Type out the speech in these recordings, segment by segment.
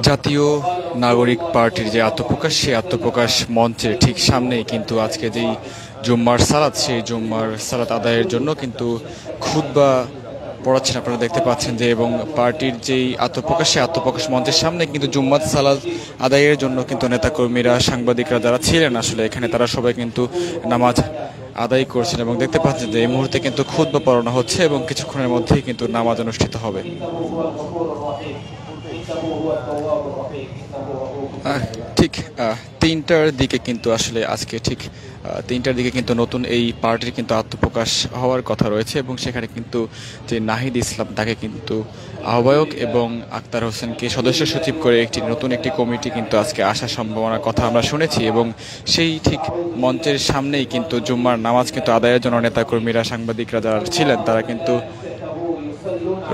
জাতীয় নাগরিক পার্টির যে আত্মপ্রকাশ, সেই আত্মপ্রকাশ মঞ্চের ঠিক সামনেই কিন্তু আজকে যেই জুম্মার সালাত, সেই জুম্মার সালাত আদায়ের জন্য কিন্তু খুতবা পড়াচ্ছেন আপনারা দেখতে পাচ্ছেন যে, এবং পার্টির যেই আত্মপ্রকাশ, সেই আত্মপ্রকাশ মঞ্চের সামনে কিন্তু জুম্মাত সালাত আদায়ের জন্য কিন্তু নেতাকর্মীরা, সাংবাদিকরা যারা ছিলেন আসলে এখানে, তারা সবাই কিন্তু নামাজ আদায় করছেন এবং দেখতে পাচ্ছেন যে এই মুহূর্তে কিন্তু খুতবা পড়ানো হচ্ছে এবং কিছুক্ষণের মধ্যেই কিন্তু নামাজ অনুষ্ঠিত হবে। ঠিক 3টার দিকে কিন্তু আসলে আজকে ঠিক 3টার দিকে কিন্তু নতুন এই পার্টির কিন্তু আত্মপ্রকাশ হওয়ার কথা রয়েছে এবং সেখানে কিন্তু যে নাহিদ ইসলাম, তাকে কিন্তু আহ্বায়ক এবং আক্তার হোসেনকে সদস্য সচিব করে নতুন একটি কমিটি কিন্তু আজকে আসার সম্ভাবনার কথা আমরা শুনেছি এবং সেই ঠিক মঞ্চের সামনেই কিন্তু জুম্মার নামাজ কিন্তু আদায়ের জন্য নেতাকর্মীরা, সাংবাদিকরা যারা ছিলেন তারা কিন্তু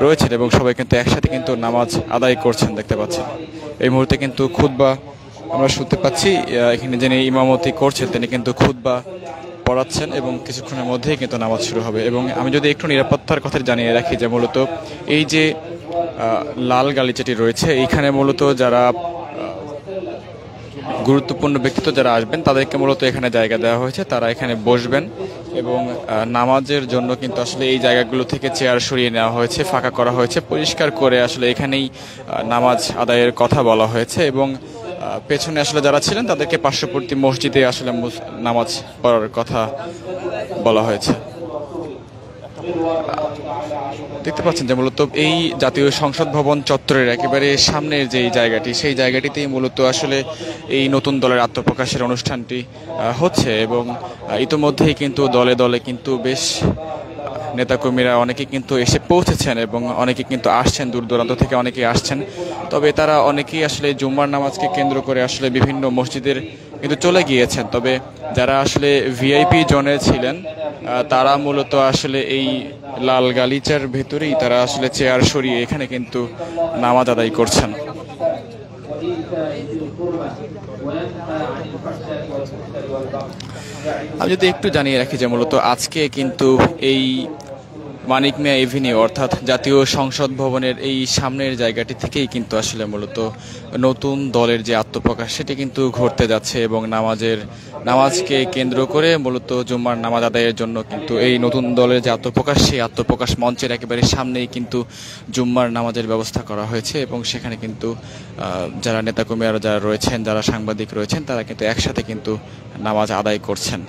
রয়েছেন এবং সবাই কিন্তু একসাথে কিন্তু নামাজ আদায় করছেন দেখতে পাচ্ছেন। এই মুহূর্তে কিন্তু খুতবা আমরা শুনতে পাচ্ছি, এখানে যিনি ইমামতি করছেন তিনি কিন্তু খুতবা পড়াচ্ছেন এবং কিছুক্ষণের মধ্যেই কিন্তু নামাজ শুরু হবে। এবং আমি যদি একটু নিরাপত্তার কথা জানিয়ে রাখি যে মূলত এই যে লাল গালিচাটি রয়েছে, এইখানে মূলত যারা গুরুত্বপূর্ণ ব্যক্তিত্ব যারা আসবেন তাদেরকে মূলত এখানে জায়গা দেওয়া হয়েছে, তারা এখানে বসবেন এবং নামাজের জন্য কিন্তু আসলে এই জায়গাগুলো থেকে চেয়ার সরিয়ে নেওয়া হয়েছে, ফাঁকা করা হয়েছে, পরিষ্কার করে আসলে এখানেই নামাজ আদায়ের কথা বলা হয়েছে এবং পেছনে আসলে যারা ছিলেন তাদেরকে পার্শ্ববর্তী মসজিদে আসলে নামাজ পড়ার কথা বলা হয়েছে। দেখতে পাচ্ছেন যে মূলত এই জাতীয় সংসদ ভবন চত্বরের একেবারে সামনের যে জায়গাটি, সেই জায়গাটিতেই মূলত আসলে এই নতুন দলের আত্মপ্রকাশের অনুষ্ঠানটি হচ্ছে এবং ইতোমধ্যেই কিন্তু দলে দলে কিন্তু বেশ নেতাকর্মীরা অনেকে কিন্তু এসে পৌঁছেছেন এবং অনেকে কিন্তু আসছেন, দূর দূরান্ত থেকে অনেকেই আসছেন। তবে তারা অনেকেই আসলে জুম্মার নামাজকে কেন্দ্র করে আসলে বিভিন্ন মসজিদের কিন্তু চলে গিয়েছেন। তবে যারা আসলে ভিআইপি জোনে ছিলেন তারা মূলত আসলে এই লাল গালিচার ভেতরেই তারা আসলে চেয়ার সরিয়ে এখানে কিন্তু নামাজ আদায় করছেন। আমি যদি একটু জানিয়ে রাখি যে মূলত আজকে কিন্তু এই মানিক মিয়া এভিনিউ অর্থাৎ জাতীয় সংসদ ভবনের এই সামনের জায়গাটি থেকেই কিন্তু আসলে মূলত নতুন দলের যে আত্মপ্রকাশ সেটি কিন্তু ঘটতে যাচ্ছে এবং নামাজকে কেন্দ্র করে মূলত জুম্মার নামাজ আদায়ের জন্য কিন্তু এই নতুন দলের যে আত্মপ্রকাশ, সেই আত্মপ্রকাশ মঞ্চের একেবারে সামনেই কিন্তু জুম্মার নামাজের ব্যবস্থা করা হয়েছে এবং সেখানে কিন্তু যারা নেতাকর্মীরা যারা রয়েছেন, যারা সাংবাদিক রয়েছেন, তারা কিন্তু একসাথে কিন্তু নামাজ আদায় করছেন।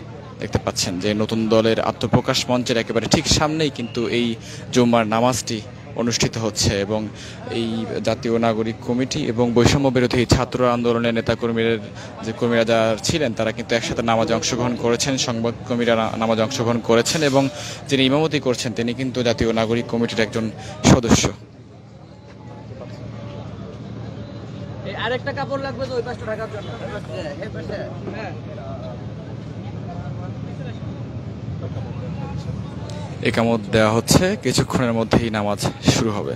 দেখতে পাচ্ছেন যে নতুন দলের আত্মপ্রকাশ মঞ্চের একেবারে ঠিক সামনেই কিন্তু এই জুম্মার নামাজটি অনুষ্ঠিত হচ্ছে এবং এই জাতীয় নাগরিক কমিটি এবং বৈষম্য বিরোধী ছাত্র আন্দোলনের কর্মীরা যারা ছিলেন তারা কিন্তু একসাথে নামাজে অংশগ্রহণ করেছেন, সংবাদকর্মীরা নামাজে অংশগ্রহণ করেছেন এবং যিনি ইমামতি করছেন তিনি কিন্তু জাতীয় নাগরিক কমিটির একজন সদস্য। আরেকটা কাপড় লাগবে তো ওই পাশটা ঢাকার জন্য। একামত দেওয়া হচ্ছে, কিছুক্ষণের মধ্যেই নামাজ শুরু হবে।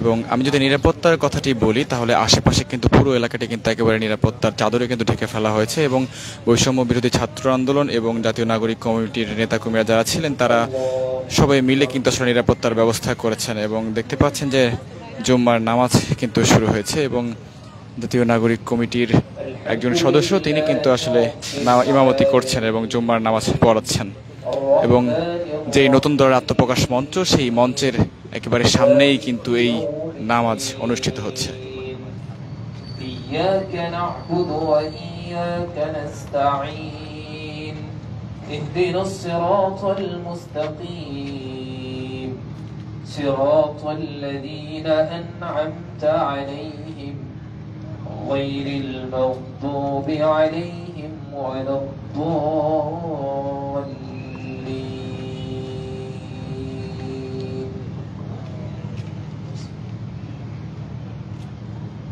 এবং আমি যদি নিরাপত্তার কথাটি বলি তাহলে আশেপাশে কিন্তু পুরো এলাকাটি কিন্তু একেবারে নিরাপত্তার চাদরে কিন্তু ঢেকে ফেলা হয়েছে এবং বৈষম্য বিরোধী ছাত্র আন্দোলন এবং জাতীয় নাগরিক কমিটির নেতাকর্মীরা যারা ছিলেন তারা সবাই মিলে কিন্তু আসলে নিরাপত্তার ব্যবস্থা করেছেন এবং দেখতে পাচ্ছেন যে জুম্মার নামাজ কিন্তু শুরু হয়েছে এবং জাতীয় নাগরিক কমিটির একজন সদস্য তিনি কিন্তু আসলে ইমামতি করছেন এবং জুম্মার নামাজ পড়াচ্ছেন এবং যে নতুন দলের আত্মপ্রকাশ মঞ্চ, সেই মঞ্চের একেবারে সামনেই কিন্তু এই নামাজ অনুষ্ঠিত হচ্ছে। غير المغضوب عليهم ولا الضالين.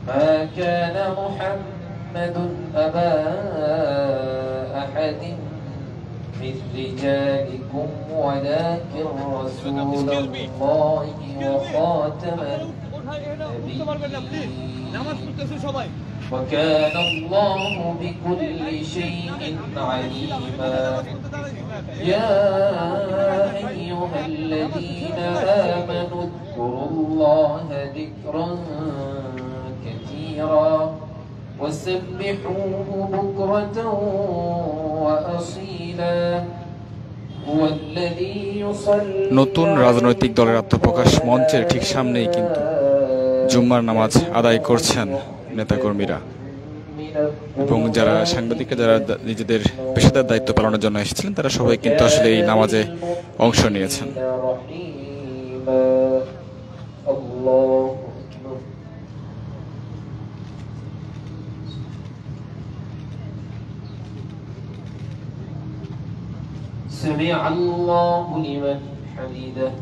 ما كان محمد أبا أحد من رجالكم ولكن رسول الله وخاتم النبيين وكان الله بكل شيء عليما. يا أيها الذين آمنوا ذكرا كثيرا وسبحوه بكرة وأصيلا هو الذي يصلي নতুন রাজনৈতিক দলের আত্মপ্রকাশ মঞ্চের ঠিক সামনেই কিন্তু জুম্মার নামাজ আদায় করছেন নেতাকর্মীরা এবং যারা সাংবাদিকরা যারা নিজেদের পেশাদার দায়িত্ব পালনের জন্য এসেছিলেন তারা সবাই কিন্তু আসলে এই নামাজে অংশ নিয়েছেন। سمع الله لمن حمده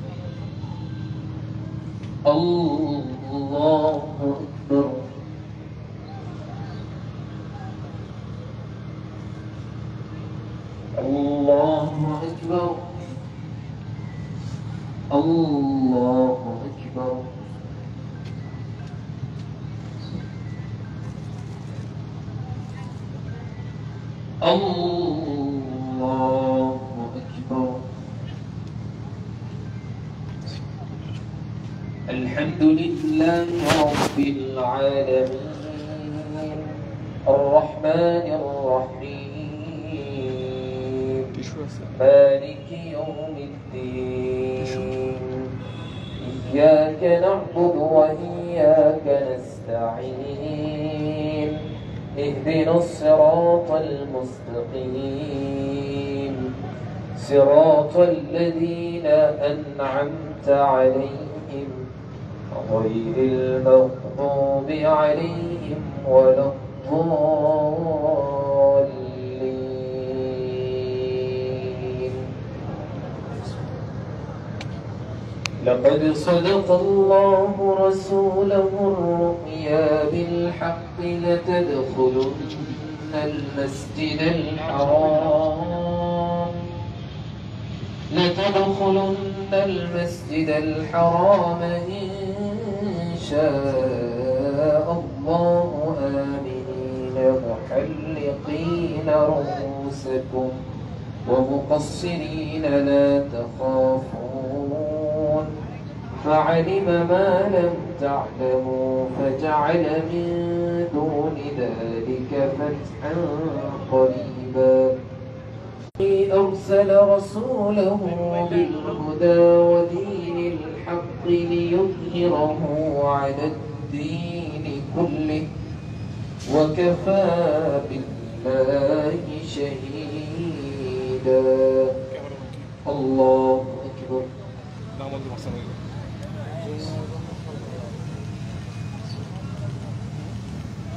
الله أكبر الله أكبر الله أكبر الله أكبر الحمد لله رب العالمين الرحمن الرحيم مالك يوم الدين إياك نعبد وإياك نستعين اهدنا الصراط المستقيم صراط الذين أنعمت عليهم غير المغضوب عليهم ولا الضالين لقد صدق الله رسوله الرؤيا بالحق لتدخلن المسجد الحرام إن شاء الله آمنين محلقين رؤوسكم ومقصرين لا تخافون فعلم ما لم تعلموا فجعل من دون ذلك فتحا قريبا أرسل رسوله بالهدى ودين الحق ليظهره على الدين كله وكفى بالله شهيدا الله أكبر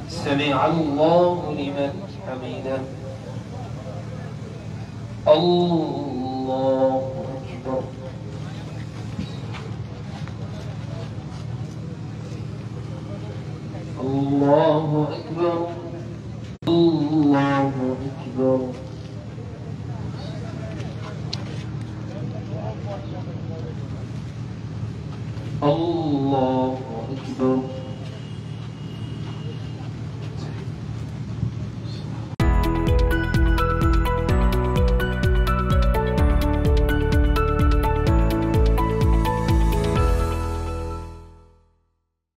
سمع الله لمن حمده الله أكبر الله أكبر الله أكبر الله